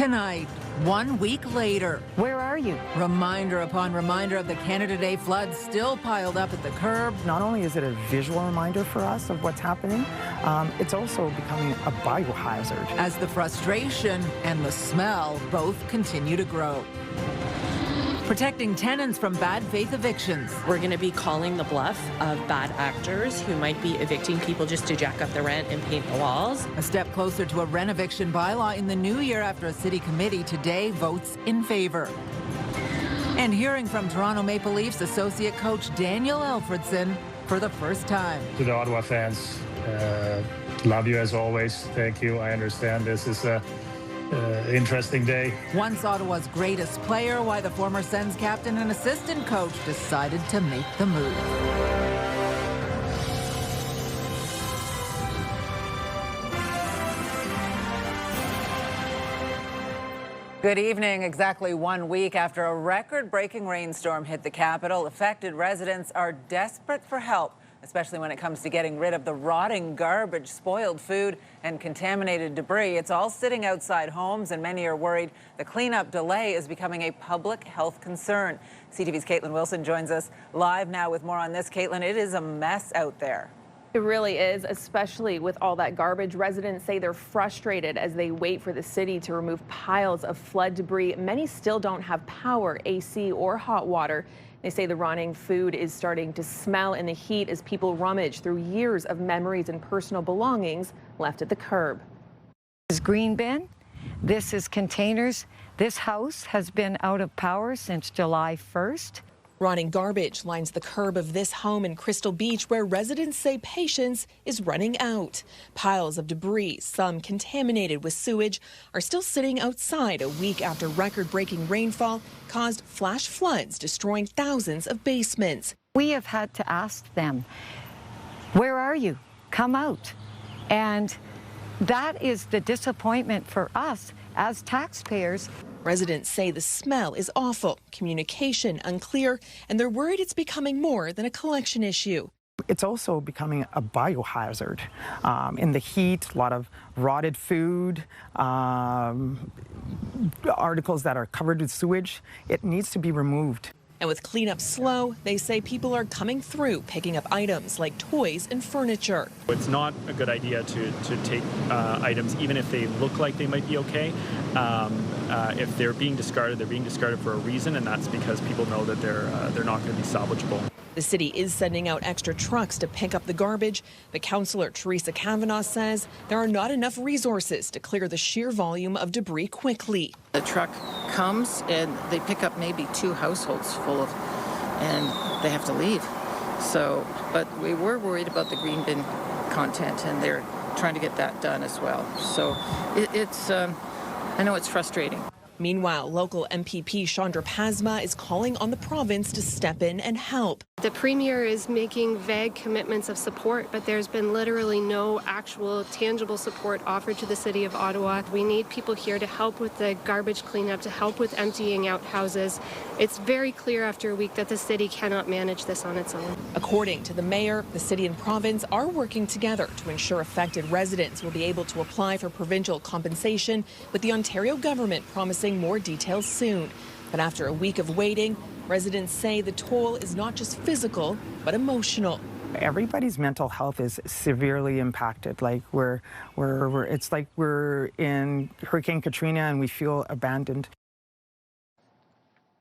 Tonight, 1 week later, Where are you? reminder upon reminder of the Canada Day floods still piled up at the curb. Not only is it a visual reminder for us of what's happening, it's also becoming a biohazard. As the frustration and the smell both continue to grow. Protecting tenants from bad faith evictions. We're going to be calling the bluff of bad actors who might be evicting people just to jack up the rent and paint the walls. A step closer to a renovation bylaw in the new year after a city committee today votes in favor. And hearing from Toronto Maple Leafs associate coach Daniel Alfredsson for the first time. To the Ottawa fans, love you as always. Thank you. I understand this is a interesting day. Once Ottawa's greatest player, why the former Sens captain and assistant coach decided to make the move. Good evening. Exactly 1 week after a record-breaking rainstorm hit the capital, affected residents are desperate for help, especially when it comes to getting rid of the rotting garbage, spoiled food, and contaminated debris. It's all sitting outside homes, and many are worried the cleanup delay is becoming a public health concern. CTV's Katelyn Wilson joins us live now with more on this. Katelyn, it is a mess out there. It really is, especially with all that garbage. Residents say they're frustrated as they wait for the city to remove piles of flood debris. Many still don't have power, AC, or hot water. They say the rotting food is starting to smell in the heat as people rummage through years of memories and personal belongings left at the curb. This is green bin. This is containers. This house has been out of power since July 1st. Rotting garbage lines the curb of this home in Crystal Beach where residents say patience is running out. Piles of debris, some contaminated with sewage, are still sitting outside a week after record-breaking rainfall caused flash floods, destroying thousands of basements. We have had to ask them, where are you? Come out. And that is the disappointment for us as taxpayers. Residents say the smell is awful, communication unclear, and they're worried it's becoming more than a collection issue. It's also becoming a biohazard. In the heat, a lot of rotted food, articles that are covered with sewage. It needs to be removed. And with cleanup slow, they say people are coming through, picking up items like toys and furniture. It's not a good idea to take items, even if they look like they might be okay. If they're being discarded for a reason, and that's because people know that they're not going to be salvageable. The city is sending out extra trucks to pick up the garbage, but councillor Theresa Kavanagh says there are not enough resources to clear the sheer volume of debris quickly. The truck comes and they pick up maybe 2 households full of, and they have to leave. So, but we were worried about the green bin content, and they're trying to get that done as well. So it's, I know it's frustrating. Meanwhile, local MPP Chandra Pasma is calling on the province to step in and help. The Premier is making vague commitments of support, but there's been literally no actual tangible support offered to the City of Ottawa. We need people here to help with the garbage cleanup, to help with emptying out houses. It's very clear after a week that the city cannot manage this on its own. According to the mayor, the city and province are working together to ensure affected residents will be able to apply for provincial compensation, with the Ontario government promising more details soon. But after a week of waiting, residents say the toll is not just physical, but emotional. Everybody's mental health is severely impacted. Like it's like we're in Hurricane Katrina and we feel abandoned.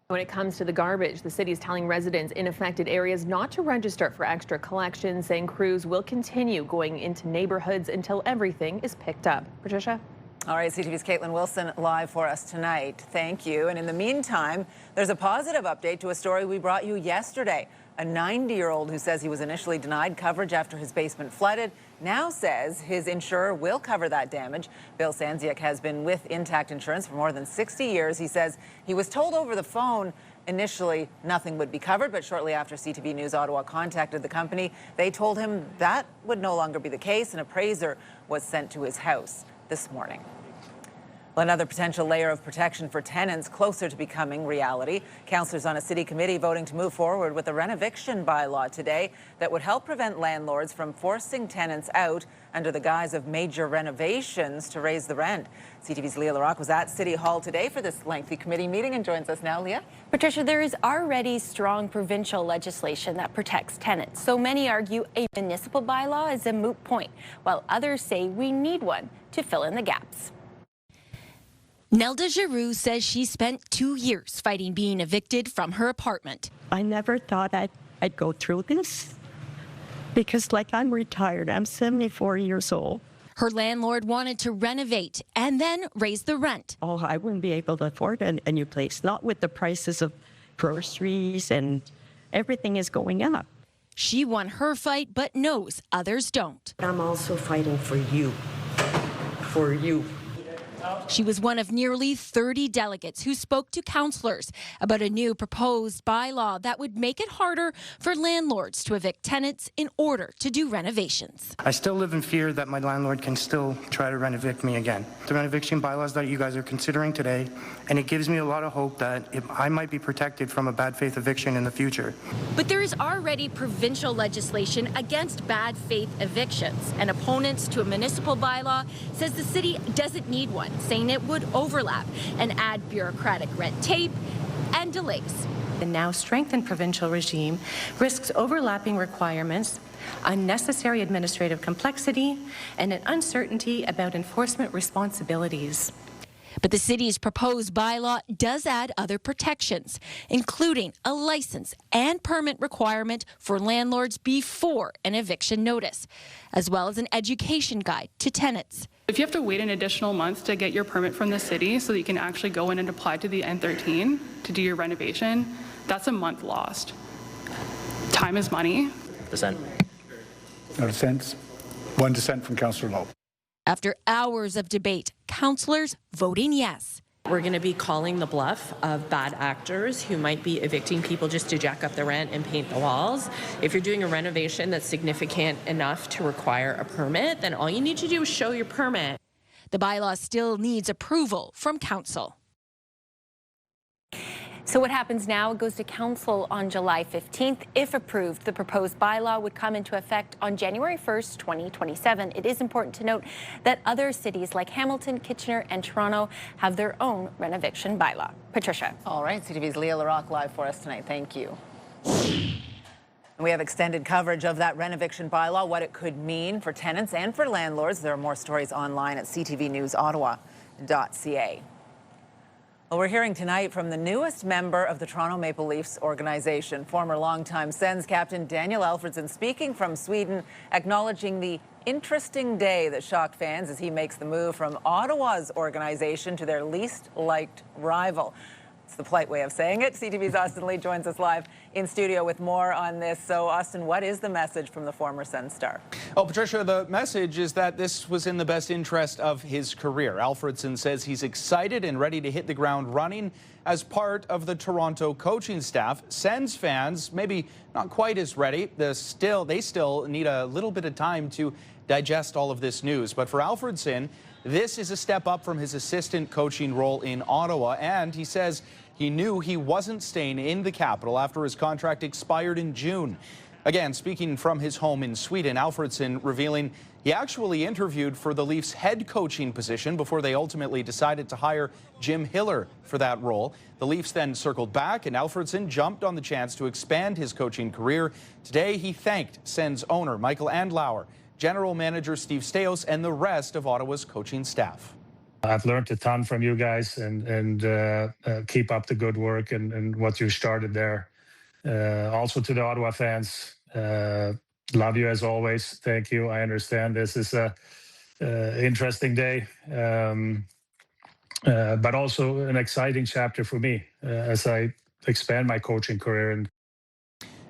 When it comes to the garbage, the city is telling residents in affected areas not to register for extra collections, saying crews will continue going into neighborhoods until everything is picked up. Patricia? All right, CTV's Katelyn Wilson live for us tonight. Thank you. And in the meantime, there's a positive update to a story we brought you yesterday. A 90-year-old who says he was initially denied coverage after his basement flooded now says his insurer will cover that damage. Bill Sanziak has been with Intact Insurance for more than 60 years. He says he was told over the phone initially nothing would be covered, but shortly after CTV News Ottawa contacted the company, they told him that would no longer be the case. An appraiser was sent to his house this morning. Well, another potential layer of protection for tenants closer to becoming reality. Councillors on a city committee voting to move forward with a renovation bylaw today that would help prevent landlords from forcing tenants out under the guise of major renovations to raise the rent. CTV's Leah Larocque was at City Hall today for this lengthy committee meeting and joins us now. Leah? Patricia, there is already strong provincial legislation that protects tenants. So many argue a municipal bylaw is a moot point, while others say we need one to fill in the gaps. Nelda Giroux says she spent 2 years fighting being evicted from her apartment. I never thought I'd go through this because, I'm retired. I'm 74 years old. Her landlord wanted to renovate and then raise the rent. Oh, I wouldn't be able to afford a new place, not with the prices of groceries and everything is going up. She won her fight, but knows others don't. I'm also fighting for you. For you. She was one of nearly 30 delegates who spoke to councillors about a new proposed bylaw that would make it harder for landlords to evict tenants in order to do renovations. I still live in fear that my landlord can still try to rent-evict me again. The renovation bylaws that you guys are considering today, and it gives me a lot of hope that I might be protected from a bad faith eviction in the future. But there is already provincial legislation against bad faith evictions, and opponents to a municipal bylaw says the city doesn't need one, saying it would overlap and add bureaucratic red tape and delays. The now strengthened provincial regime risks overlapping requirements, unnecessary administrative complexity, and an uncertainty about enforcement responsibilities. But the city's proposed bylaw does add other protections, including a license and permit requirement for landlords before an eviction notice, as well as an education guide to tenants. If you have to wait an additional month to get your permit from the city so that you can actually go in and apply to the N13 to do your renovation, that's a month lost. Time is money. Dissent. No dissent. One dissent from Councillor Lowe. After hours of debate, councillors voting yes. We're going to be calling the bluff of bad actors who might be evicting people just to jack up the rent and paint the walls. If you're doing a renovation that's significant enough to require a permit, then all you need to do is show your permit. The bylaw still needs approval from council. So what happens now? It goes to council on July 15th. If approved, the proposed bylaw would come into effect on January 1st, 2027. It is important to note that other cities like Hamilton, Kitchener, and Toronto have their own renovation bylaw. Patricia. All right, CTV's Leah Larocque live for us tonight. Thank you. We have extended coverage of that renovation bylaw, what it could mean for tenants and for landlords. There are more stories online at ctvnewsottawa.ca. Well, we're hearing tonight from the newest member of the Toronto Maple Leafs organization, former longtime Sens captain Daniel Alfredsson, speaking from Sweden, acknowledging the interesting day that shocked fans as he makes the move from Ottawa's organization to their least liked rival. It's the polite way of saying it. CTV's Austin Lee joins us live in studio with more on this. So, Austin, what is the message from the former Sens star? Oh, Patricia, the message is that this was in the best interest of his career. Alfredson says he's excited and ready to hit the ground running as part of the Toronto coaching staff. Sens fans, maybe not quite as ready. They still need a little bit of time to digest all of this news. But for Alfredson, this is a step up from his assistant coaching role in Ottawa, and he says he knew he wasn't staying in the capital after his contract expired in June. Again, speaking from his home in Sweden, Alfredson revealing he actually interviewed for the Leafs head coaching position before they ultimately decided to hire Jim Hiller for that role. The Leafs then circled back, and Alfredson jumped on the chance to expand his coaching career. Today, he thanked Sens owner Michael Andlauer, General Manager Steve Staios, and the rest of Ottawa's coaching staff. I've learned a ton from you guys, and keep up the good work and what you started there. Also to the Ottawa fans, love you as always. Thank you. I understand this is a interesting day, but also an exciting chapter for me as I expand my coaching career. And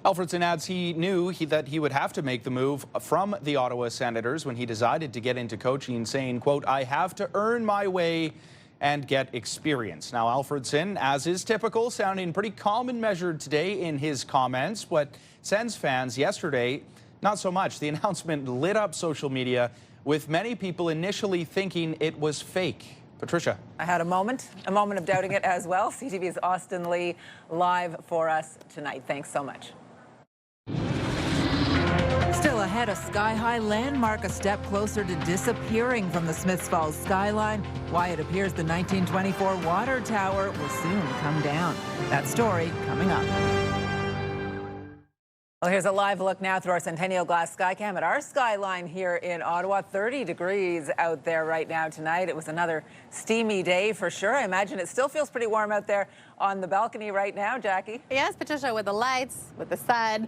Alfredson adds he knew that he would have to make the move from the Ottawa Senators when he decided to get into coaching, saying, quote, "I have to earn my way and get experience." Now, Alfredson, as is typical, sounding pretty calm and measured today in his comments. But Sens fans yesterday, not so much. The announcement lit up social media with many people initially thinking it was fake. Patricia. I had a moment of doubting it as well. CTV's Austin Lee live for us tonight. Thanks so much. Still ahead, a sky-high landmark a step closer to disappearing from the Smiths Falls skyline. Why it appears the 1924 water tower will soon come down. That story coming up. Well, here's a live look now through our Centennial Glass Skycam at our skyline here in Ottawa. 30 degrees out there right now tonight. It was another steamy day for sure. I imagine it still feels pretty warm out there on the balcony right now, Jackie. Yes, Patricia, with the lights, with the sun.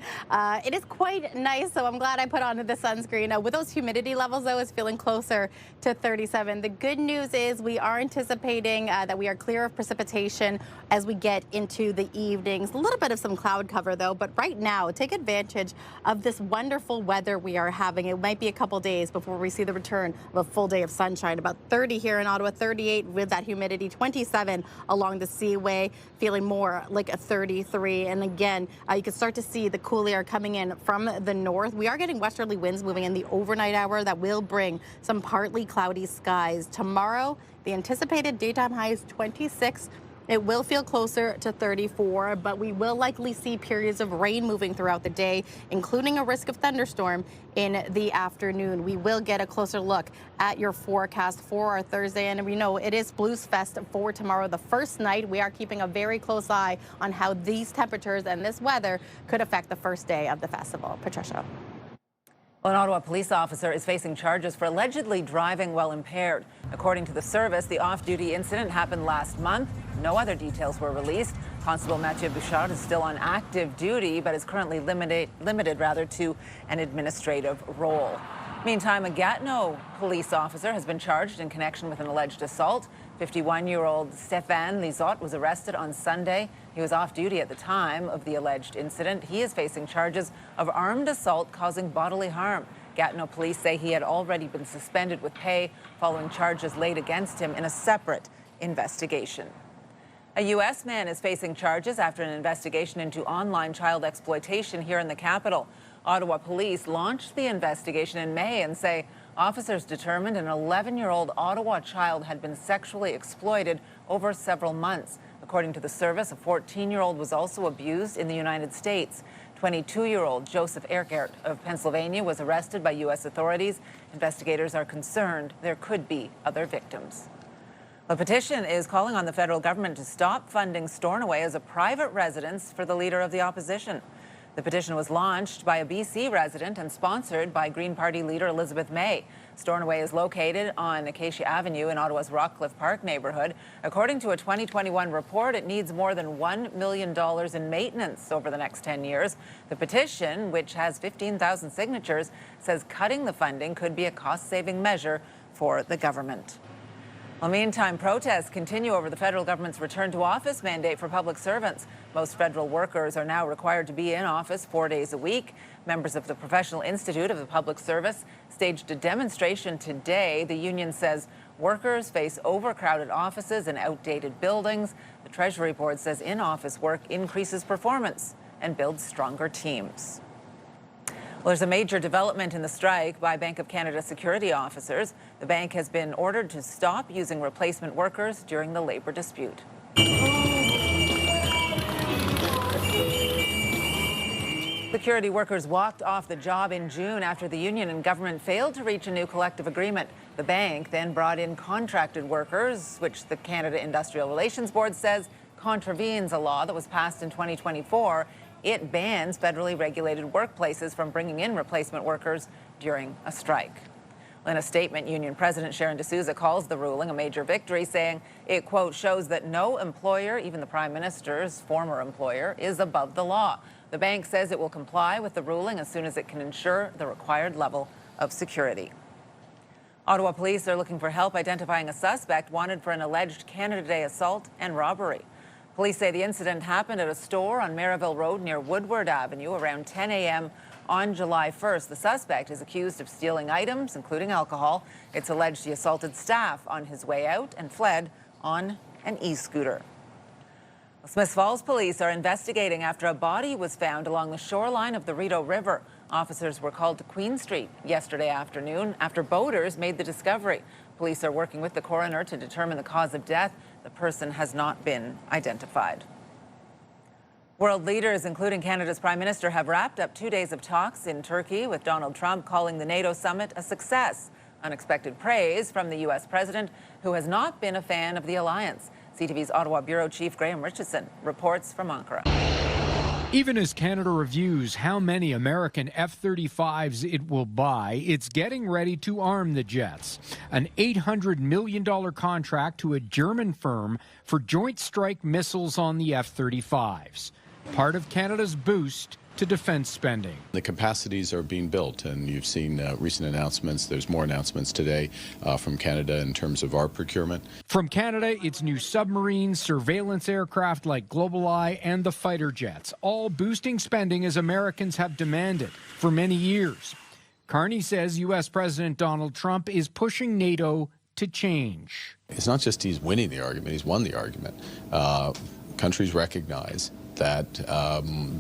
It is quite nice, so I'm glad I put on the sunscreen. With those humidity levels, though, it's feeling closer to 37. The good news is we are anticipating that we are clear of precipitation as we get into the evenings. A little bit of some cloud cover, though, but right now, take advantage of this wonderful weather we are having. It might be a couple days before we see the return of a full day of sunshine. About 30 here in Ottawa, 38 with that humidity, 27 along the Seaway, feeling more like a 33. And again, you can start to see the cool air coming in from the north. We are getting westerly winds moving in the overnight hour that will bring some partly cloudy skies. Tomorrow, the anticipated daytime high is 26. It will feel closer to 34, but we will likely see periods of rain moving throughout the day, including a risk of thunderstorm in the afternoon. We will get a closer look at your forecast for our Thursday, and we know it is Bluesfest for tomorrow, the first night. We are keeping a very close eye on how these temperatures and this weather could affect the first day of the festival. Patricia. Well, an Ottawa police officer is facing charges for allegedly driving while impaired. According to the service, the off-duty incident happened last month. No other details were released. Constable Mathieu Bouchard is still on active duty, but is currently limited to an administrative role. Meantime, a Gatineau police officer has been charged in connection with an alleged assault. 51-year-old Stéphane Lizotte was arrested on Sunday. He was off duty at the time of the alleged incident. He is facing charges of armed assault causing bodily harm. Gatineau police say he had already been suspended with pay following charges laid against him in a separate investigation. A U.S. man is facing charges after an investigation into online child exploitation here in the capital. Ottawa police launched the investigation in May and say officers determined an 11-year-old Ottawa child had been sexually exploited over several months. According to the service, a 14-year-old was also abused in the United States. 22-year-old Joseph Eckert of Pennsylvania was arrested by U.S. authorities. Investigators are concerned there could be other victims. A petition is calling on the federal government to stop funding Stornoway as a private residence for the leader of the opposition. The petition was launched by a BC resident and sponsored by Green Party leader Elizabeth May. Stornoway is located on Acacia Avenue in Ottawa's Rockcliffe Park neighbourhood. According to a 2021 report, it needs more than $1 million in maintenance over the next 10 years. The petition, which has 15,000 signatures, says cutting the funding could be a cost-saving measure for the government. Well, meantime, protests continue over the federal government's return to office mandate for public servants. Most federal workers are now required to be in office 4 days a week. Members of the Professional Institute of the Public Service staged a demonstration today. The union says workers face overcrowded offices and outdated buildings. The Treasury Board says in-office work increases performance and builds stronger teams. Well, there's a major development in the strike by Bank of Canada security officers. The bank has been ordered to stop using replacement workers during the labor dispute. Security workers walked off the job in June after the union and government failed to reach a new collective agreement. The bank then brought in contracted workers, which the Canada Industrial Relations Board says contravenes a law that was passed in 2024. It bans federally regulated workplaces from bringing in replacement workers during a strike. In a statement, Union President Sharon D'Souza calls the ruling a major victory, saying it, quote, shows that no employer, even the Prime Minister's former employer, is above the law. The bank says it will comply with the ruling as soon as it can ensure the required level of security. Ottawa police are looking for help identifying a suspect wanted for an alleged Canada Day assault and robbery. Police say the incident happened at a store on Merivale Road near Woodward Avenue around 10 a.m. on July 1st. The suspect is accused of stealing items, including alcohol. It's alleged he assaulted staff on his way out and fled on an e-scooter. Smiths Falls police are investigating after a body was found along the shoreline of the Rideau River. Officers were called to Queen Street yesterday afternoon after boaters made the discovery. Police are working with the coroner to determine the cause of death. The person has not been identified. World leaders, including Canada's Prime Minister, have wrapped up 2 days of talks in Turkey, with Donald Trump calling the NATO summit a success. Unexpected praise from the U.S. president, who has not been a fan of the alliance. CTV's Ottawa Bureau Chief Graham Richardson reports from Ankara. Even as Canada reviews how many American F-35s it will buy, it's getting ready to arm the jets. An $800 million contract to a German firm for joint strike missiles on the F-35s. Part of Canada's boost to defense spending. The capacities are being built, and you've seen recent announcements. There's more announcements today from Canada in terms of our procurement. From Canada, it's new submarines, surveillance aircraft like Global Eye, and the fighter jets, all boosting spending as Americans have demanded for many years. Carney says U.S. President Donald Trump is pushing NATO to change. It's not just he's winning the argument, he's won the argument. Countries recognize that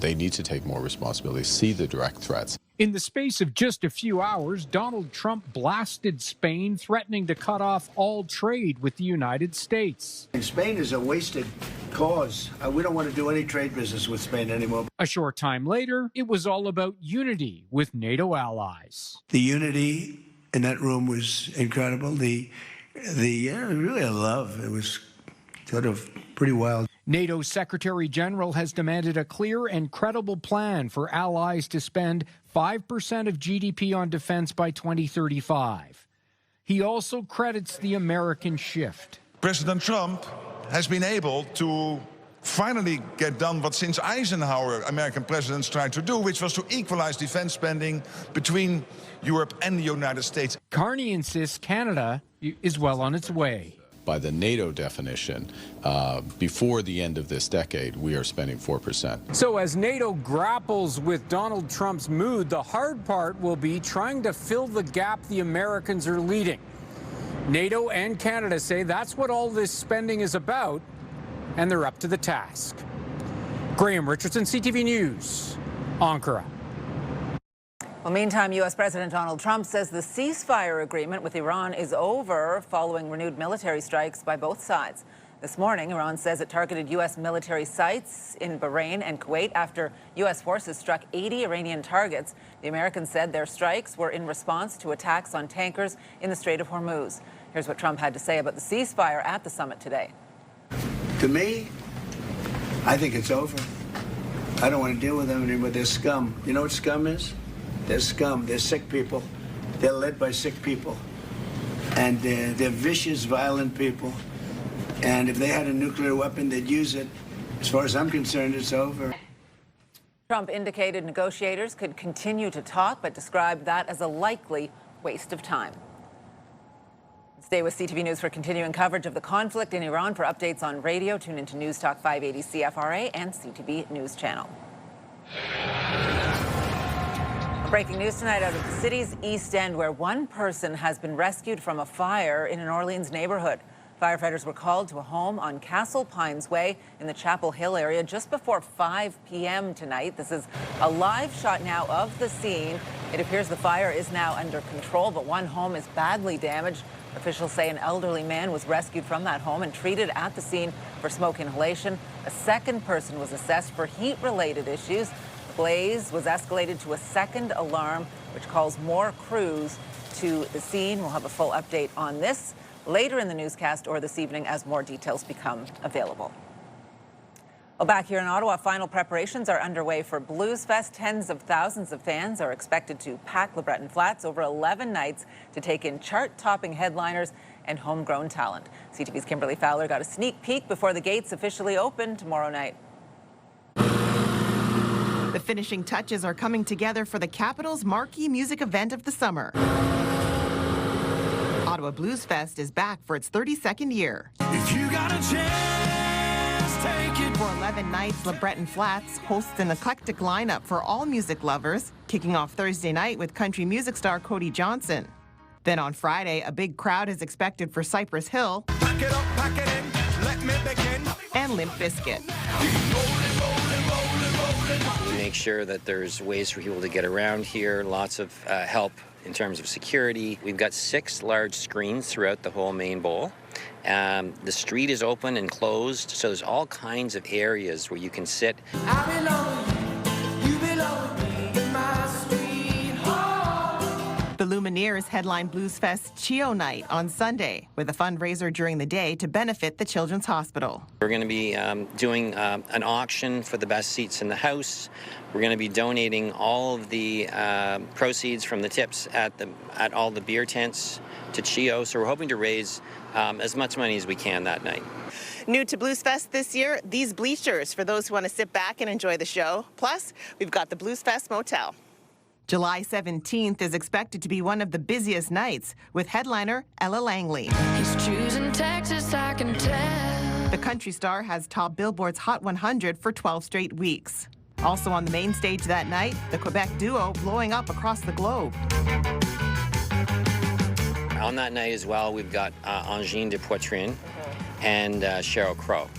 they need to take more responsibility, see the direct threats. In the space of just a few hours, Donald Trump blasted Spain, threatening to cut off all trade with the United States. And Spain is a wasted cause. We don't want to do any trade business with Spain anymore. A short time later, it was all about unity with NATO allies. The unity in that room was incredible. Really a love. It was sort of pretty wild. NATO's Secretary General has demanded a clear and credible plan for allies to spend 5% of GDP on defense by 2035. He also credits the American shift. President Trump has been able to finally get done what since Eisenhower American presidents tried to do, which was to equalize defense spending between Europe and the United States. Carney insists Canada is well on its way. By the NATO definition, before the end of this decade, we are spending 4%. So as NATO grapples with Donald Trump's mood, the hard part will be trying to fill the gap the Americans are leading. NATO and Canada say that's what all this spending is about, and they're up to the task. Graham Richardson, CTV News, Ankara. Well, meantime, U.S. President Donald Trump says the ceasefire agreement with Iran is over following renewed military strikes by both sides. This morning, Iran says it targeted U.S. military sites in Bahrain and Kuwait after U.S. forces struck 80 Iranian targets. The Americans said their strikes were in response to attacks on tankers in the Strait of Hormuz. Here's what Trump had to say about the ceasefire at the summit today. To me, I think it's over. I don't want to deal with them anymore. They're scum. You know what scum is? They're scum. They're sick people. They're led by sick people. And they're vicious, violent people. And if they had a nuclear weapon, they'd use it. As far as I'm concerned, it's over. Trump indicated negotiators could continue to talk, but described that as a likely waste of time. Stay with CTV News for continuing coverage of the conflict in Iran. For updates on radio, tune into News Talk 580 CFRA and CTV News Channel. Breaking news tonight out of the city's East End, where one person has been rescued from a fire in an Orleans neighborhood. Firefighters were called to a home on Castle Pines Way in the Chapel Hill area just before 5 p.m. tonight. This is a live shot now of the scene. It appears the fire is now under control, but one home is badly damaged. Officials say an elderly man was rescued from that home and treated at the scene for smoke inhalation. A second person was assessed for heat-related issues. The blaze was escalated to a second alarm, which calls more crews to the scene. We'll have a full update on this later in the newscast or this evening as more details become available. Well, back here in Ottawa, final preparations are underway for Bluesfest. Tens of thousands of fans are expected to pack LeBreton Flats over 11 nights to take in chart-topping headliners and homegrown talent. CTV's Kimberley Fowler got a sneak peek before the gates officially open tomorrow night. The finishing touches are coming together for the capital's marquee music event of the summer. Ottawa Bluesfest is back for its 32nd year. If you got a chance, take it. For 11 nights, LeBreton Flats hosts an eclectic lineup for all music lovers, kicking off Thursday night with country music star Cody Johnson. Then on Friday, a big crowd is expected for Cypress Hill Pack it up, pack it in, let me begin. and Limp Bizkit. make sure that there's ways for people to get around here, lots of help in terms of security. We've got 6 large screens throughout the whole main bowl. The street is open and closed, so there's all kinds of areas where you can sit. The Lumineers headline Bluesfest Chio Night on Sunday with a fundraiser during the day to benefit the Children's Hospital. We're going to be doing an auction for the best seats in the house. We're going to be donating all of the proceeds from the tips at all the beer tents to Chio. So we're hoping to raise as much money as we can that night. New to Bluesfest this year, these bleachers for those who want to sit back and enjoy the show. Plus, we've got the Bluesfest Motel. July 17th is expected to be one of the busiest nights with headliner Ella Langley. He's choosing Texas, I can tell. The country star has topped Billboard's Hot 100 for 12 straight weeks. Also on the main stage that night, the Quebec duo blowing up across the globe. On that night as well, we've got Angine de Poitrine and Sheryl Crow.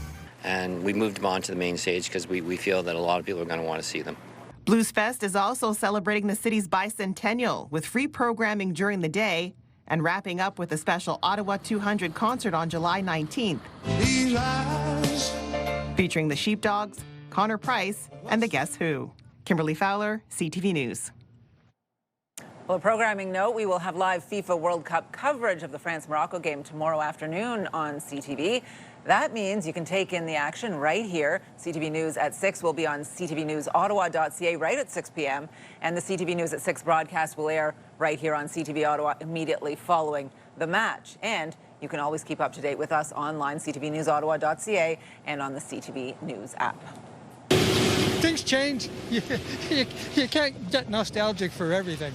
And we moved them on to the main stage because we feel that a lot of people are going to want to see them. Bluesfest is also celebrating the city's bicentennial with free programming during the day and wrapping up with a special Ottawa 200 concert on July 19th. Featuring the Sheepdogs, Connor Price, and the Guess Who. Kimberley Fowler, CTV News. Well, a programming note, we will have live FIFA World Cup coverage of the France-Morocco game tomorrow afternoon on CTV. That means you can take in the action right here. CTV News at 6 will be on ctvnewsottawa.ca right at 6 p.m. And the CTV News at 6 broadcast will air right here on CTV Ottawa immediately following the match. And you can always keep up to date with us online, ctvnewsottawa.ca, and on the CTV News app. Things change. You can't get nostalgic for everything.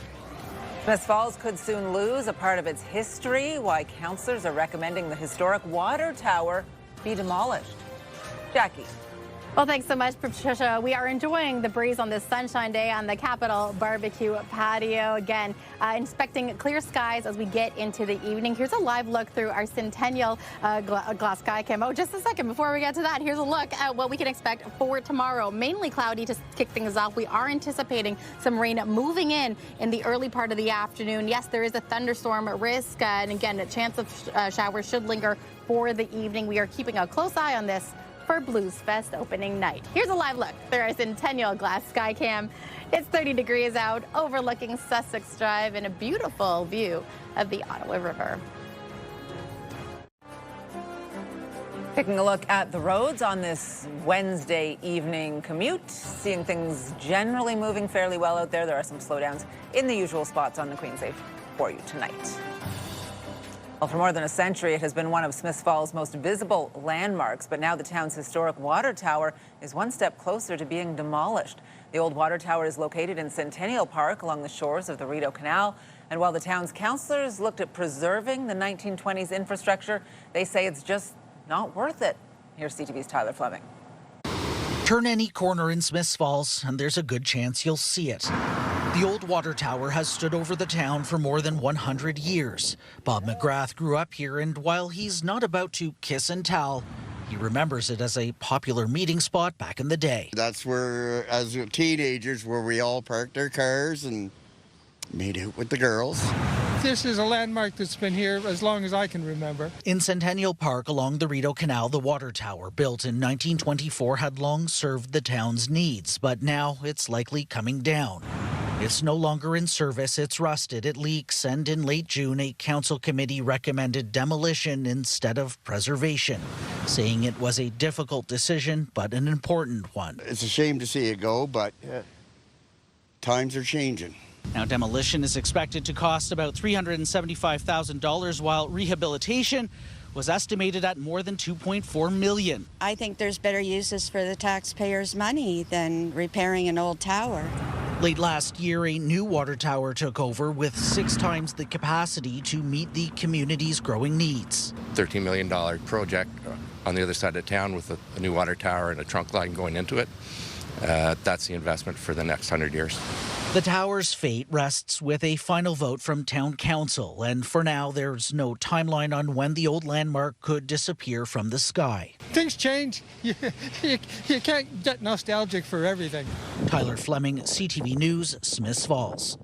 Smiths Falls could soon lose a part of its history. Why councillors are recommending the historic water tower be demolished. Jackie. Well, thanks so much, Patricia. We are enjoying the breeze on this sunshine day on the Capitol Barbecue patio. Again, inspecting clear skies as we get into the evening. Here's a live look through our Centennial glass sky cam. Oh, just a second before we get to that, here's a look at what we can expect for tomorrow. Mainly cloudy to kick things off. We are anticipating some rain moving in the early part of the afternoon. Yes, there is a thunderstorm risk, and again, a chance of showers should linger for the evening. We are keeping a close eye on this for Bluesfest opening night. Here's a live look through our Centennial glass sky cam. It's 30 degrees out, overlooking Sussex Drive and a beautiful view of the Ottawa River. Taking a look at the roads on this Wednesday evening commute, seeing things generally moving fairly well out there. There are some slowdowns in the usual spots on the Queensway for you tonight. Well, for more than a century, it has been one of Smiths Falls' most visible landmarks, but now the town's historic water tower is one step closer to being demolished. The old water tower is located in Centennial Park along the shores of the Rideau Canal, and while the town's councillors looked at preserving the 1920s infrastructure, they say it's just not worth it. Here's CTV's Tyler Fleming. Turn any corner in Smiths Falls, and there's a good chance you'll see it. The old water tower has stood over the town for more than 100 years. Bob McGrath grew up here, and while he's not about to kiss and tell, he remembers it as a popular meeting spot back in the day. That's where, as teenagers, where we all parked our cars and made out with the girls. This is a landmark that's been here as long as I can remember. In Centennial Park along the Rideau Canal, the water tower, built in 1924, had long served the town's needs, but now it's likely coming down. It's no longer in service, it's rusted, it leaks, and in late June, a council committee recommended demolition instead of preservation, saying it was a difficult decision, but an important one. It's a shame to see it go, but times are changing. Now, demolition is expected to cost about $375,000, while rehabilitation was estimated at more than $2.4 million. I think there's better uses for the taxpayers' money than repairing an old tower. Late last year, a new water tower took over with 6 times the capacity to meet the community's growing needs. $13 million project on the other side of town with a new water tower and a trunk line going into it. That's the investment for the next 100 years. The tower's fate rests with a final vote from Town Council, and for now there's no timeline on when the old landmark could disappear from the sky. Things change. You can't get nostalgic for everything. Tyler Fleming, CTV News, Smiths Falls.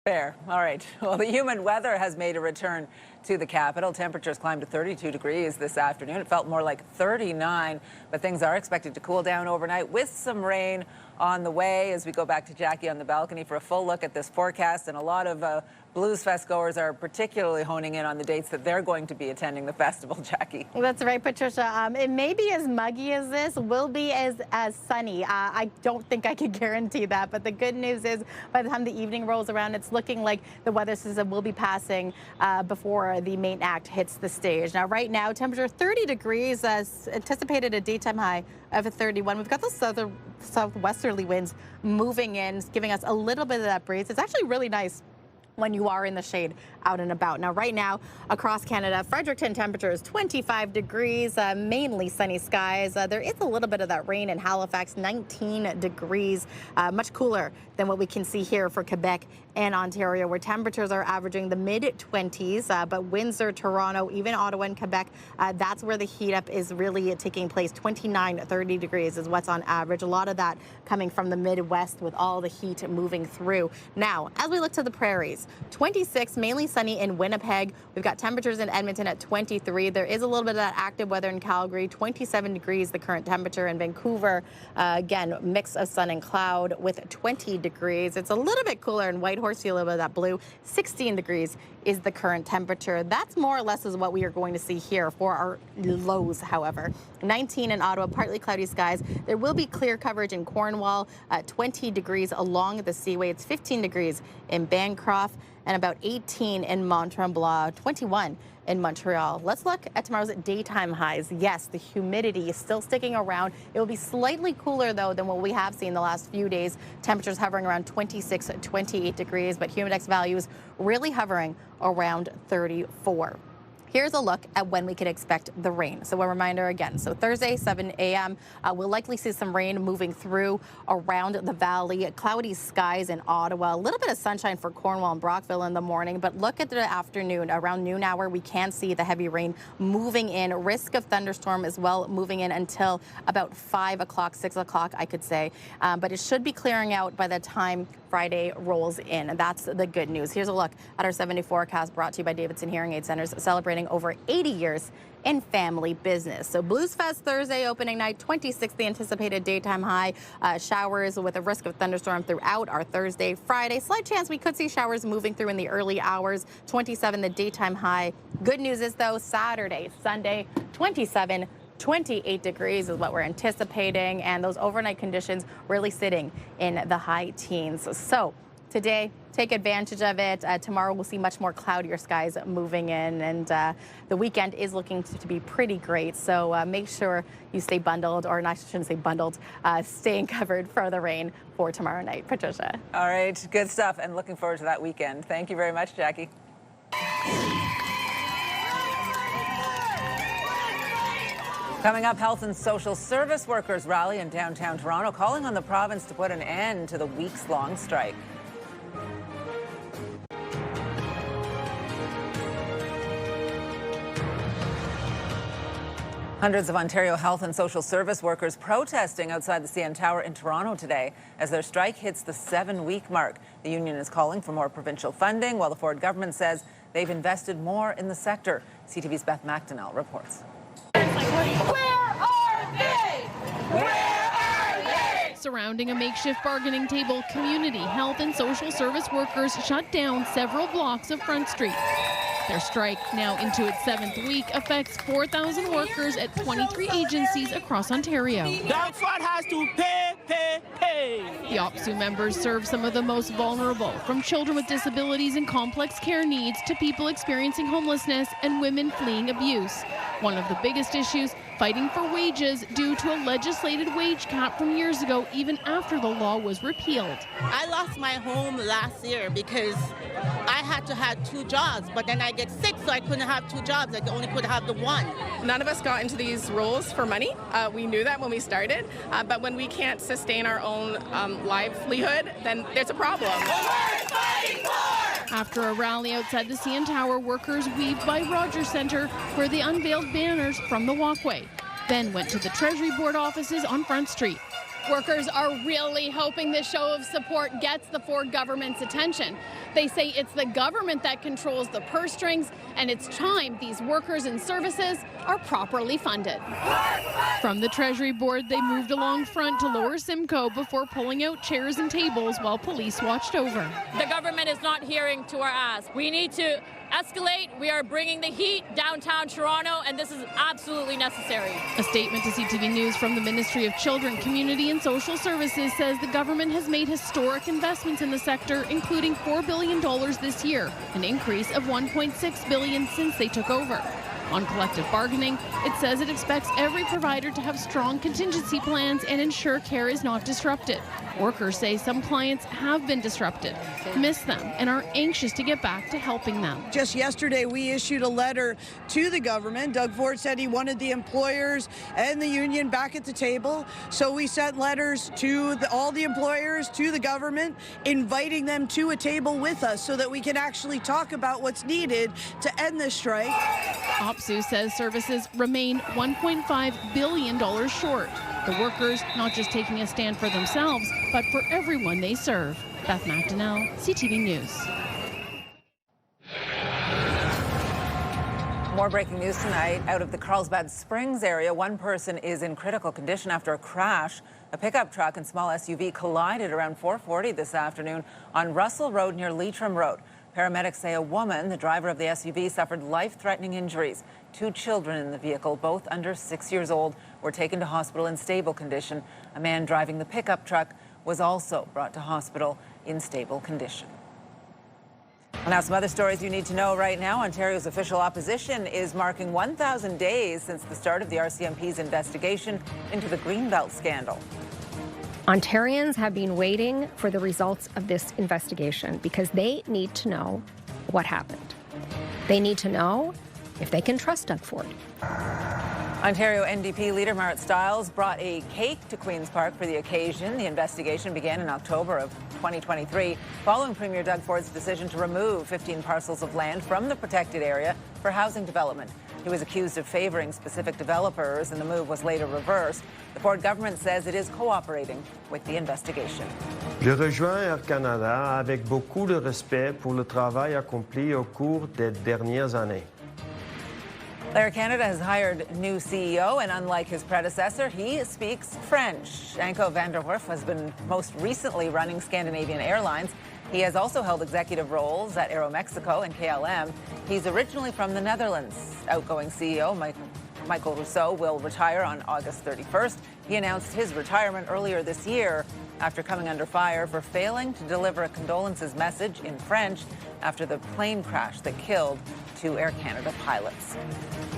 Fair. All right. Well, the humid weather has made a return to the capital. Temperatures climbed to 32 degrees this afternoon. It felt more like 39, but things are expected to cool down overnight with some rain on the way. As we go back to Jackie on the balcony for a full look at this forecast, and a lot of Bluesfest goers are particularly honing in on the dates that they're going to be attending the festival, Jackie. That's right, Patricia. It may be as muggy as this, will be as sunny. I don't think I could guarantee that, but the good news is by the time the evening rolls around, it's looking like the weather system will be passing before the main act hits the stage. Now, right now, temperature 30 degrees, as anticipated a daytime high of 31. We've got those southwesterly winds moving in, giving us a little bit of that breeze. It's actually really nice when you are in the shade out and about. Now, right now, across Canada, Fredericton temperatures 25 degrees, mainly sunny skies. There is a little bit of that rain in Halifax, 19 degrees, much cooler than what we can see here for Quebec and Ontario, where temperatures are averaging the mid-20s, but Windsor, Toronto, even Ottawa and Quebec, that's where the heat up is really taking place. 29, 30 degrees is what's on average. A lot of that coming from the Midwest with all the heat moving through. Now, as we look to the prairies, 26, mainly sunny in Winnipeg. We've got temperatures in Edmonton at 23. There is a little bit of that active weather in Calgary, 27 degrees the current temperature in Vancouver. Again, mix of sun and cloud with 20 degrees. It's a little bit cooler in Whitehorse, see a little bit of that blue. 16 degrees is the current temperature. That's more or less is what we are going to see here for our lows, however. 19 in Ottawa, partly cloudy skies. There will be clear coverage in Cornwall, 20 degrees along the Seaway. It's 15 degrees in Bancroft and about 18 in Mont-Tremblant, 21 in Montreal. Let's look at tomorrow's daytime highs. Yes, the humidity is still sticking around. It will be slightly cooler, though, than what we have seen the last few days. Temperatures hovering around 26, 28 degrees, but humidex values really hovering around 34. Here's a look at when we can expect the rain. So a reminder again, so Thursday, 7 a.m., we'll likely see some rain moving through around the valley. Cloudy skies in Ottawa, a little bit of sunshine for Cornwall and Brockville in the morning, but look at the afternoon. Around noon hour, we can see the heavy rain moving in. Risk of thunderstorm as well moving in until about 5 o'clock, 6 o'clock, I could say. But it should be clearing out by the time Friday rolls in. And that's the good news. Here's a look at our 7-day forecast brought to you by Davidson Hearing Aid Centers, celebrating over 80 years in family business. So Bluesfest Thursday opening night, 26 the anticipated daytime high. Showers with a risk of thunderstorm throughout our Thursday, Friday. Slight chance we could see showers moving through in the early hours. 27 the daytime high. Good news is though, Saturday, Sunday, 27, 28 degrees is what we're anticipating, and those overnight conditions really sitting in the high teens. So today, take advantage of it. Tomorrow we'll see much more cloudier skies moving in, and the weekend is looking to be pretty great. So make sure you stay bundled, or I shouldn't say bundled, staying covered for the rain for tomorrow night. Patricia. All right, good stuff, and looking forward to that weekend. Thank you very much, Jackie. Coming up, health and social service workers rally in downtown Toronto, calling on the province to put an end to the weeks-long strike. Hundreds of Ontario health and social service workers protesting outside the CN Tower in Toronto today as their strike hits the 7-week mark. The union is calling for more provincial funding, while the Ford government says they've invested more in the sector. CTV's Beth McDonnell reports. Surrounding a makeshift bargaining table, community, health and social service workers shut down several blocks of Front Street. Their strike, now into its 7th week, affects 4,000 workers at 23 agencies across Ontario. That fund has to pay. The OPSU members serve some of the most vulnerable, from children with disabilities and complex care needs to people experiencing homelessness and women fleeing abuse. One of the biggest issues, fighting for wages due to a legislated wage cap from years ago, even after the law was repealed. I lost my home last year because I had to have 2 jobs, but then I get sick, so I couldn't have 2 jobs. I only could have the one. None of us got into these roles for money. We knew that when we started, but when we can't sustain our own livelihood, then there's a problem. After a rally outside the CN Tower, workers weaved by Rogers Centre, where they unveiled banners from the walkway, then went to the Treasury Board offices on Front Street. Workers are really hoping this show of support gets the Ford government's attention. They say it's the government that controls the purse strings, and it's time these workers and services are properly funded. From the Treasury Board, they moved along front to Lower Simcoe before pulling out chairs and tables while police watched over. The government is not hearing to our ask. We need to escalate. We are bringing the heat downtown Toronto, and this is absolutely necessary. A statement to CTV News from the Ministry of Children, Community and Social Services says the government has made historic investments in the sector, including $4 billion this year, an increase of $1.6 billion since they took over. On collective bargaining, it says it expects every provider to have strong contingency plans and ensure care is not disrupted. Workers say some clients have been disrupted, miss them, and are anxious to get back to helping them. Just yesterday, we issued a letter to the government. Doug Ford said he wanted the employers and the union back at the table. So we sent letters to all the employers, to the government, inviting them to a table with us so that we can actually talk about what's needed to end this strike. OPSU says services remain $1.5 billion short. The workers not just taking a stand for themselves, but for everyone they serve. Beth McDonnell, CTV News. More breaking news tonight out of the Carlsbad Springs area. One person is in critical condition after a crash. A pickup truck and small SUV collided around 4:40 this afternoon on Russell Road near Leitrim Road. Paramedics say a woman, the driver of the SUV, suffered life-threatening injuries. 2 children in the vehicle, both under 6 years old, were taken to hospital in stable condition. A man driving the pickup truck was also brought to hospital in stable condition. Now, some other stories you need to know right now. Ontario's official opposition is marking 1,000 days since the start of the RCMP's investigation into the Greenbelt scandal. Ontarians have been waiting for the results of this investigation because they need to know what happened. They need to know if they can trust Doug Ford. Ontario NDP leader Marit Stiles brought a cake to Queen's Park for the occasion. The investigation began in October of 2023, following Premier Doug Ford's decision to remove 15 parcels of land from the protected area for housing development. He was accused of favoring specific developers, and the move was later reversed. The Ford government says it is cooperating with the investigation. Je rejoins Air Canada avec beaucoup de respect pour le travail accompli au cours des dernières années. Air Canada has hired new CEO, and unlike his predecessor, he speaks French. Anko van der Werf has been most recently running Scandinavian Airlines. He has also held executive roles at Aeromexico and KLM. He's originally from the Netherlands. Outgoing CEO Michael Rousseau will retire on August 31st. He announced his retirement earlier this year after coming under fire for failing to deliver a condolences message in French after the plane crash that killed 2 Air Canada pilots.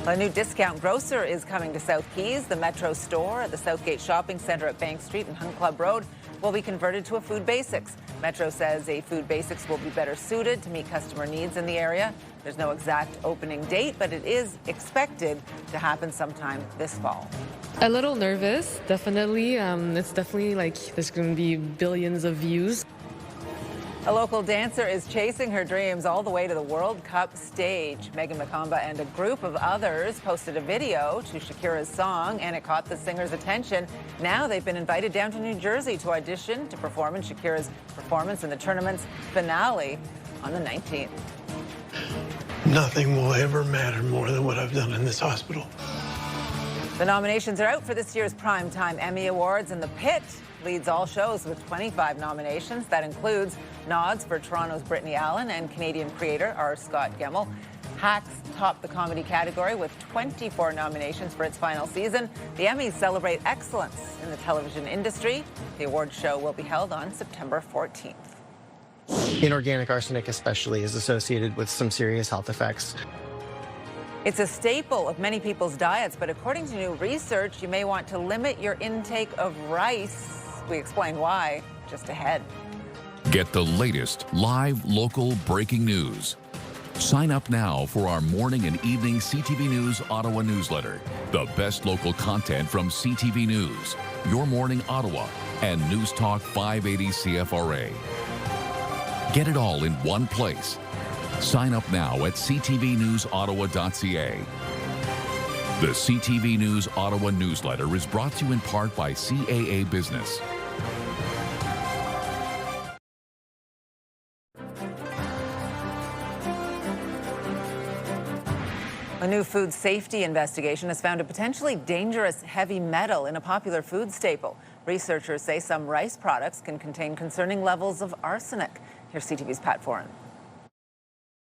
A new discount grocer is coming to South Keys. The Metro store at the Southgate Shopping Centre at Bank Street and Hunt Club Road will be converted to a Food Basics. Metro says a Food Basics will be better suited to meet customer needs in the area. There's no exact opening date, but it is expected to happen sometime this fall. A little nervous, definitely. It's definitely like there's going to be billions of views. A local dancer is chasing her dreams all the way to the World Cup stage. Megan Makamba and a group of others posted a video to Shakira's song, and it caught the singer's attention. Now they've been invited down to New Jersey to audition to perform in Shakira's performance in the tournament's finale on the 19th. Nothing will ever matter more than what I've done in this hospital. The nominations are out for this year's Primetime Emmy Awards, and The Pit leads all shows with 25 nominations. That includes nods for Toronto's Brittany Allen and Canadian creator R. Scott Gemmell. Hacks topped the comedy category with 24 nominations for its final season. The Emmys celebrate excellence in the television industry. The awards show will be held on September 14th. Inorganic arsenic especially is associated with some serious health effects. It's a staple of many people's diets, but according to new research, you may want to limit your intake of rice. We explain why just ahead. Get the latest live local breaking news. Sign up now for our morning and evening CTV News Ottawa newsletter. The best local content from CTV News, Your Morning Ottawa, and News Talk 580 CFRA. Get it all in one place. Sign up now at ctvnewsottawa.ca. The CTV News Ottawa newsletter is brought to you in part by CAA Business. A new food safety investigation has found a potentially dangerous heavy metal in a popular food staple. Researchers say some rice products can contain concerning levels of arsenic. Here's CTV's Pat Foran.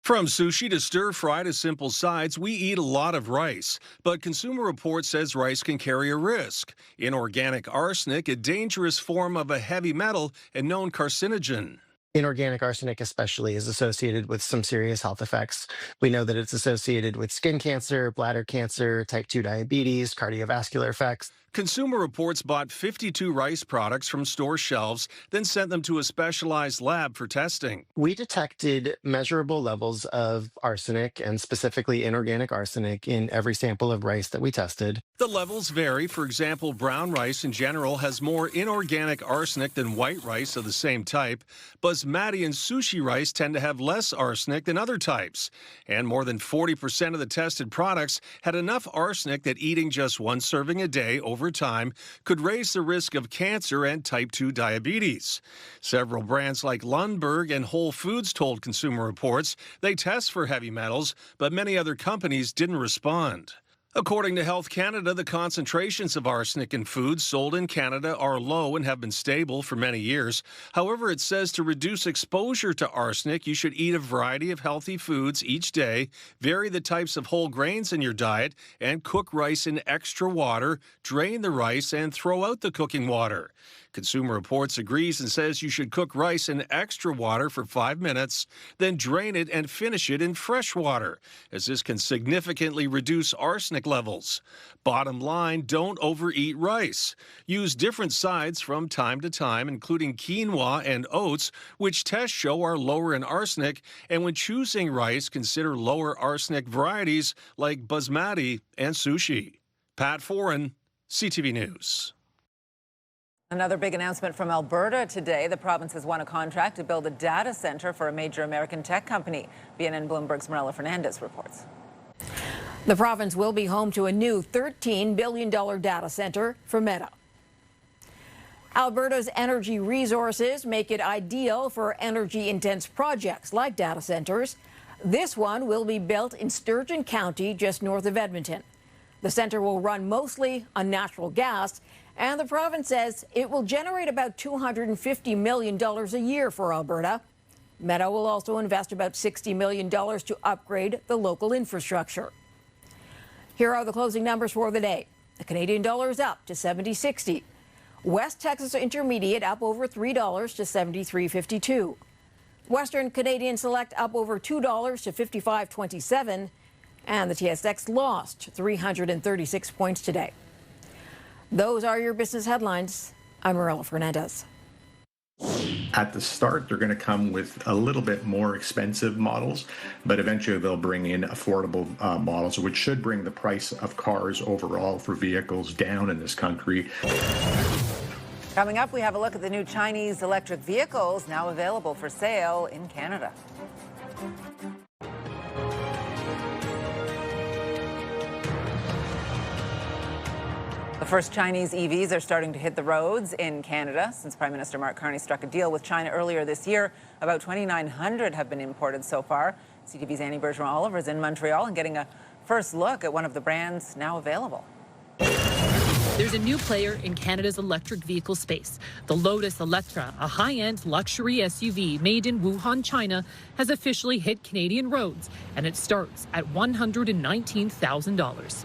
From sushi to stir-fry to simple sides, we eat a lot of rice. But Consumer Reports says rice can carry a risk. Inorganic arsenic, a dangerous form of a heavy metal and known carcinogen. Inorganic arsenic especially is associated with some serious health effects. We know that it's associated with skin cancer, bladder cancer, type 2 diabetes, cardiovascular effects. Consumer Reports bought 52 rice products from store shelves, then sent them to a specialized lab for testing. We detected measurable levels of arsenic, and specifically inorganic arsenic, in every sample of rice that we tested. The levels vary. For example, brown rice in general has more inorganic arsenic than white rice of the same type. Basmati and sushi rice tend to have less arsenic than other types. And more than 40% of the tested products had enough arsenic that eating just one serving a day over time could raise the risk of cancer and type 2 diabetes. Several brands like Lundberg and Whole Foods told Consumer Reports they test for heavy metals, but many other companies didn't respond. According to Health Canada, the concentrations of arsenic in foods sold in Canada are low and have been stable for many years. However, it says to reduce exposure to arsenic, you should eat a variety of healthy foods each day, vary the types of whole grains in your diet, and cook rice in extra water, drain the rice, and throw out the cooking water. Consumer Reports agrees and says you should cook rice in extra water for 5 minutes, then drain it and finish it in fresh water, as this can significantly reduce arsenic levels. Bottom line, don't overeat rice. Use different sides from time to time, including quinoa and oats, which tests show are lower in arsenic, and when choosing rice, consider lower arsenic varieties like basmati and sushi. Pat Foran, CTV News. Another big announcement from Alberta today. The province has won a contract to build a data centre for a major American tech company. BNN Bloomberg's Marilla Fernandez reports. The province will be home to a new $13 billion data centre for Meta. Alberta's energy resources make it ideal for energy-intense projects like data centres. This one will be built in Sturgeon County, just north of Edmonton. The centre will run mostly on natural gas, and the province says it will generate about $250 million a year for Alberta. Meta will also invest about $60 million to upgrade the local infrastructure. Here are the closing numbers for the day. The Canadian dollar is up to 70.60. West Texas Intermediate up over $3 to 73.52. Western Canadian Select up over $2 to 55.27. And the TSX lost 336 points today. Those are your business headlines. I'm Marilla Fernandez. At the start, they're going to come with a little bit more expensive models, but eventually they'll bring in affordable models, which should bring the price of cars overall for vehicles down in this country. Coming up, we have a look at the new Chinese electric vehicles now available for sale in Canada. The first Chinese EVs are starting to hit the roads in Canada since Prime Minister Mark Carney struck a deal with China earlier this year. About 2,900 have been imported so far. CTV's Annie Bergeron-Oliver is in Montreal and getting a first look at one of the brands now available. There's a new player in Canada's electric vehicle space. The Lotus Electra, a high-end luxury SUV made in Wuhan, China, has officially hit Canadian roads, and it starts at $119,000.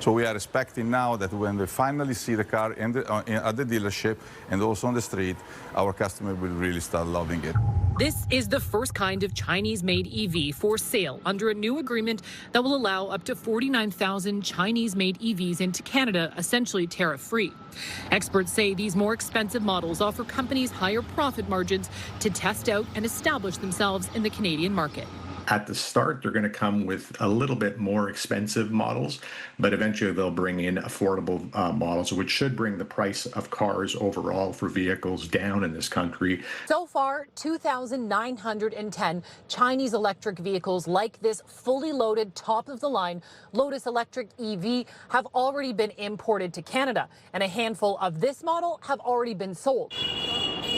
So we are expecting now that when they finally see the car at the dealership and also on the street, our customer will really start loving it. This is the first kind of Chinese-made EV for sale under a new agreement that will allow up to 49,000 Chinese-made EVs into Canada, essentially tariff-free. Experts say these more expensive models offer companies higher profit margins to test out and establish themselves in the Canadian market. At the start, they're going to come with a little bit more expensive models, but eventually they'll bring in affordable models, which should bring the price of cars overall for vehicles down in this country. So far, 2,910 Chinese electric vehicles like this fully loaded, top-of-the-line Lotus electric EV have already been imported to Canada, and a handful of this model have already been sold.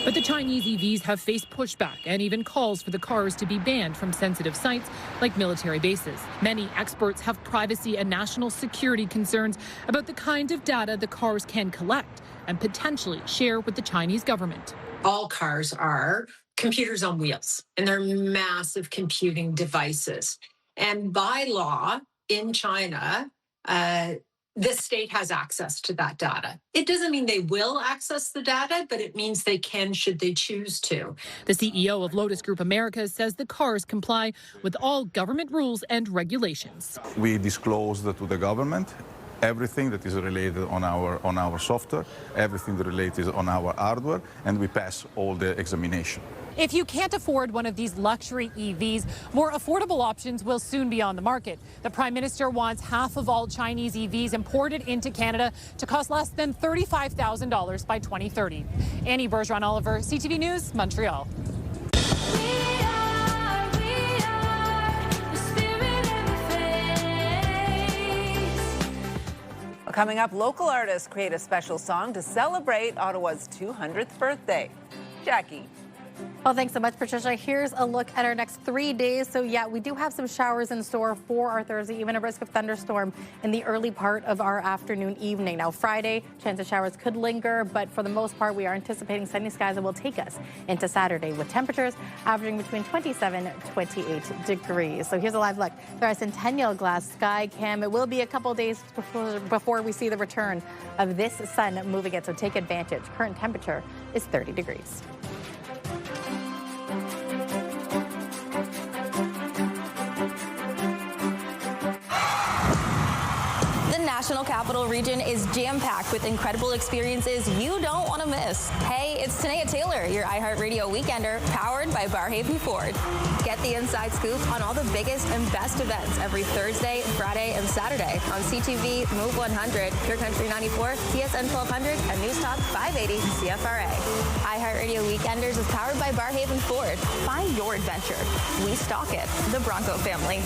But the Chinese EVs have faced pushback and even calls for the cars to be banned from sensitive sites like military bases. Many experts have privacy and national security concerns about the kind of data the cars can collect and potentially share with the Chinese government. All cars are computers on wheels, and they're massive computing devices. And by law in China, this state has access to that data. It doesn't mean they will access the data, but it means they can should they choose to. The CEO of Lotus Group Americas says the cars comply with all government rules and regulations. We disclosed to the government everything that is related on our software, everything that related on our hardware, and we pass all the examination. If you can't afford one of these luxury EVs, more affordable options will soon be on the market. The Prime Minister wants half of all Chinese EVs imported into Canada to cost less than $35,000 by 2030. Annie Bergeron-Oliver, CTV News, Montreal. Coming up, local artists create a special song to celebrate Ottawa's 200th birthday. Jackie. Well, thanks so much, Patricia. Here's a look at our next 3 days. So, yeah, we do have some showers in store for our Thursday, even a risk of thunderstorm in the early part of our afternoon, evening. Now, Friday, chance of showers could linger, but for the most part, we are anticipating sunny skies that will take us into Saturday with temperatures averaging between 27 and 28 degrees. So here's a live look through our Centennial Glass Sky Cam. It will be a couple days before we see the return of this sun moving in, so take advantage. Current temperature is 30 degrees. National Capital Region is jam-packed with incredible experiences you don't want to miss. Hey, it's Tanea Taylor, your iHeartRadio Weekender, powered by Barhaven Ford. Get the inside scoop on all the biggest and best events every Thursday, Friday, and Saturday on CTV, Move 100, Pure Country 94, TSN 1200, and News Talk 580 CFRA. iHeartRadio Weekenders is powered by Barhaven Ford. Find your adventure. We stock it. The Bronco family.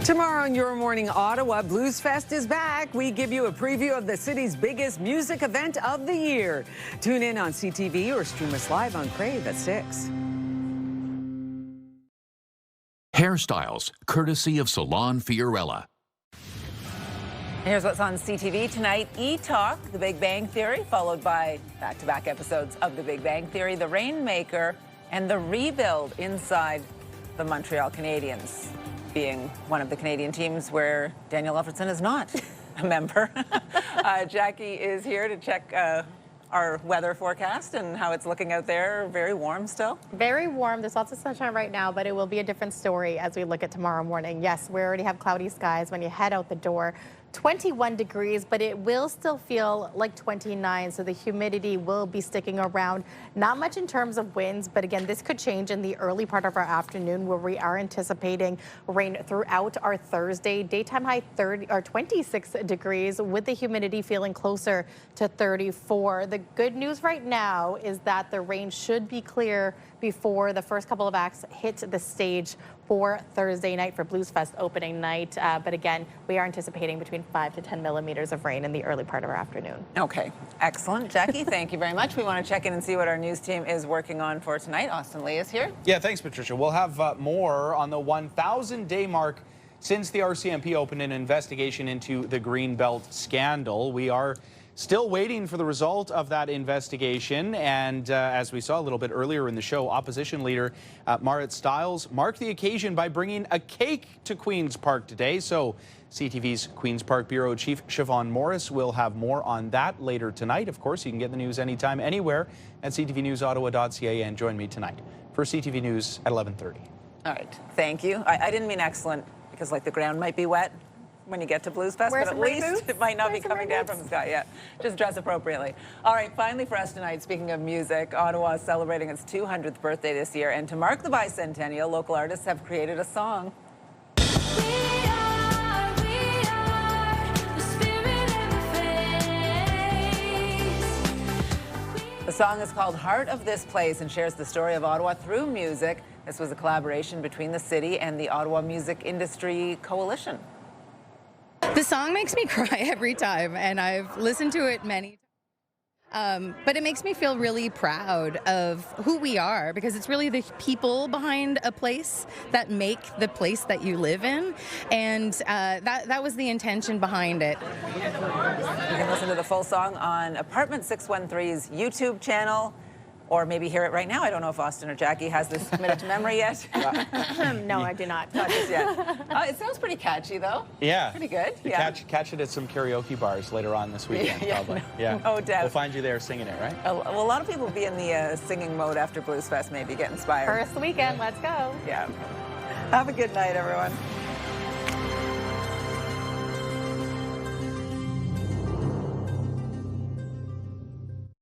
Tomorrow on Your Morning Ottawa, Bluesfest is back. We give you a preview of the city's biggest music event of the year. Tune in on CTV or stream us live on Crave at 6. Hairstyles, courtesy of Salon Fiorella. Here's what's on CTV tonight. E-Talk, The Big Bang Theory, followed by back-to-back episodes of The Big Bang Theory, The Rainmaker, and The Rebuild inside the Montreal Canadiens, being one of the Canadian teams where Daniel Alfredsson is not a member. Jackie is here to check our weather forecast and how it's looking out there. Very warm still? Very warm. There's lots of sunshine right now, but it will be a different story as we look at tomorrow morning. Yes, we already have cloudy skies when you head out the door. 21 degrees, but it will still feel like 29, so the humidity will be sticking around. Not much in terms of winds, but again, this could change in the early part of our afternoon where we are anticipating rain throughout our Thursday. Daytime high 26 degrees with the humidity feeling closer to 34. The good news right now is that the rain should be clear before the first couple of acts hit the stage for Thursday night for Bluesfest opening night. But again, we are anticipating between 5 to 10 millimeters of rain in the early part of our afternoon. Okay, excellent. Jackie, thank you very much. We want to check in and see what our news team is working on for tonight. Austin Lee is here. Yeah, thanks, Patricia. We'll have more on the 1,000-day mark since the RCMP opened an investigation into the Greenbelt scandal. We are still waiting for the result of that investigation. And as we saw a little bit earlier in the show, opposition leader Marit Stiles marked the occasion by bringing a cake to Queen's Park today. So CTV's Queen's Park Bureau Chief Siobhan Morris will have more on that later tonight. Of course, you can get the news anytime, anywhere at ctvnewsottawa.ca and join me tonight for CTV News at 11:30. All right, thank you. I didn't mean excellent because like the ground might be wet. when you get to Bluesfest, Wear but at some rain least boots. it might not Wear be some coming rain down from the sky yet. Just dress appropriately. All right, finally for us tonight, speaking of music, Ottawa is celebrating its 200th birthday this year, and to mark the bicentennial, local artists have created a song. The song is called Heart of This Place and shares the story of Ottawa through music. This was a collaboration between the city and the Ottawa Music Industry Coalition. The song makes me cry every time, and I've listened to it many times. But it makes me feel really proud of who we are, because it's really the people behind a place that make the place that you live in, and that was the intention behind it. You can listen to the full song on Apartment 613's YouTube channel, or maybe hear it right now. I don't know if Austin or Jackie has this committed to memory yet. No, I do not. Not just yet. It sounds pretty catchy, though. Yeah. Pretty good. You Yeah. catch it at some karaoke bars later on this weekend, Yeah, probably. no doubt. We'll find you there singing it, right? Well, a lot of people will be in the singing mode after Bluesfest, maybe get inspired. First weekend, let's go. Yeah. Have a good night, everyone.